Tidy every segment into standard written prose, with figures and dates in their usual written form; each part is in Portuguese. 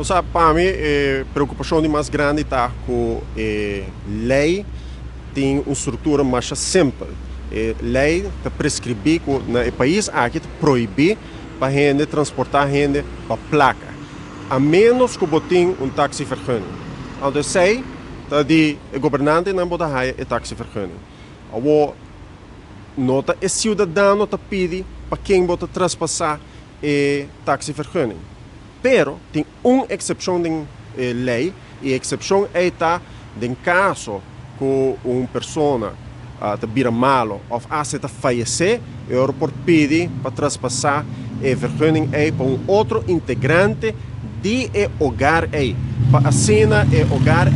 Sabe, para mim, a preocupação mais grande está com a lei tem uma estrutura mais simples. A lei está prescrever que no país aqui proibir para gente transportar gente para placa, a menos que você tenha taxivergunning. Então, sei que o governante não pode ter a taxivergunning. Agora, nota é cidadão que pede para quem pode transpassar a taxivergunning. Pero tem uma exceção na lei, e a exceção é em caso que uma pessoa vira malo ou aceita falecer, o aeroporto pede para transpassar a vergunning para um outro integrante de hogar para assim o hogar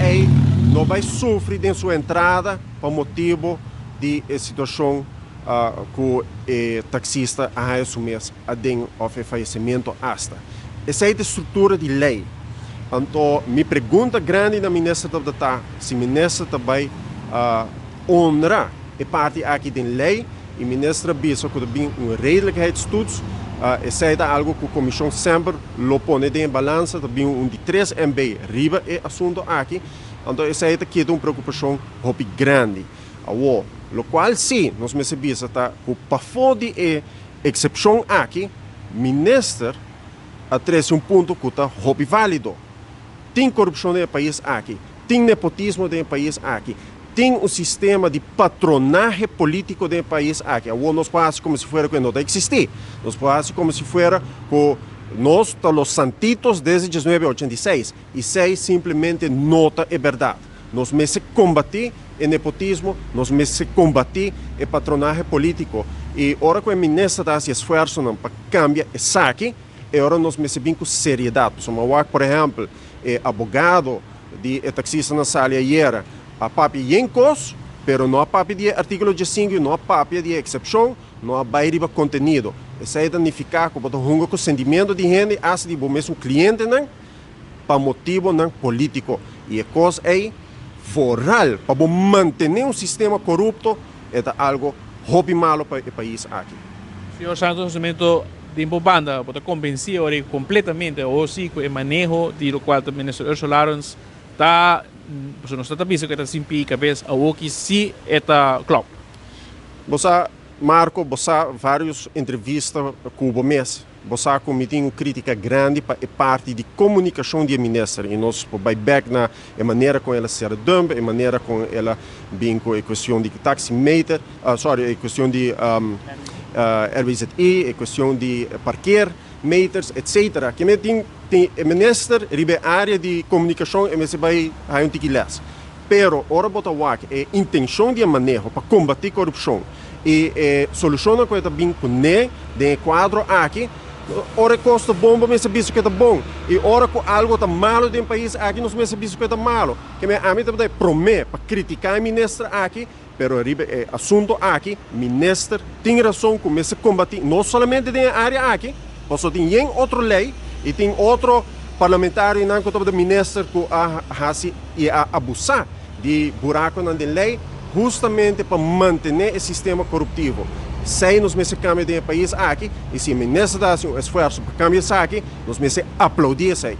não vai sofrer de sua entrada por motivo de situação que o taxista a assumir o falecimento hasta. Essa é a estrutura de lei. Então, minha pergunta grande na ministra está se a ministra também honra a parte aqui da lei e a ministra bisa que tem um redelijkheidstoets. Essa é algo que a comissão sempre lo põe em balança, também de 3 MB riba é assunto aqui. Então, essa é uma preocupação muito grande. O qual, sim, nós me bisa que para fora de exceção aqui, ministra traz ponto que está muito válido. Tem corrupção no país aqui, tem nepotismo no país aqui, tem um sistema de patronagem político no país aqui. Nós fazemos como se fosse que não existir. Nós fazemos como se fosse que nós somos os santitos desde 1986. E isso simplesmente não é verdade. Nós mesmos combater o nepotismo, nós mesmos combater o patronagem político. E agora que o ministro está se esforçando para cambiar isso aqui, agora nós recebemos com seriedade. Por exemplo, o advogado de taxista na sala ayer, a papi yencos, pero não a papi de artículo 15, não a papi de exceção, não a baile de conteúdo. Isso é danificar com o sentimento de gente, assim de mesmo cliente, para motivo político. E a coisa é foral, para manter um sistema corrupto, é algo muito malo para o país aqui. Senhor Santos, tempo banda para convencer completamente o ciclo e manejo de lo qual o ministro Ursula Laurens está não está pensando que está sempre cabeça a que se está claro. Você Marco, você várias entrevistas com o mês, você cometeu uma crítica grande para a parte de comunicação do ministro e nós vai back na maneira como ela se dump, a maneira como ela vem com a questão de taximeter, a questão de RBZI, a questão de parquear, meters, etc. Que me tem o ministro ribe área de comunicação e me se vai a um tiquilés. Pero ora bota wak a intenção de manejo para combater corrupção e solução que está bem com de quadro aqui. Ora custa bomba me se bicho que está bom e ora com algo está malo dentro do país aqui nós me se bicho que está malo. Que me a mim também promete para criticar o ministro aqui. Pero ribe assunto aqui, ministro tem razão como se combater não somente na área aqui, mas tem em outra lei e tem outro parlamentar não que o ministro que a abusar de buraco na lei justamente para manter o sistema corruptivo. Se nós me cambiamos de país aqui e se o ministro dá um esforço para cambiar isso aqui, nós me aplaudir isso aí.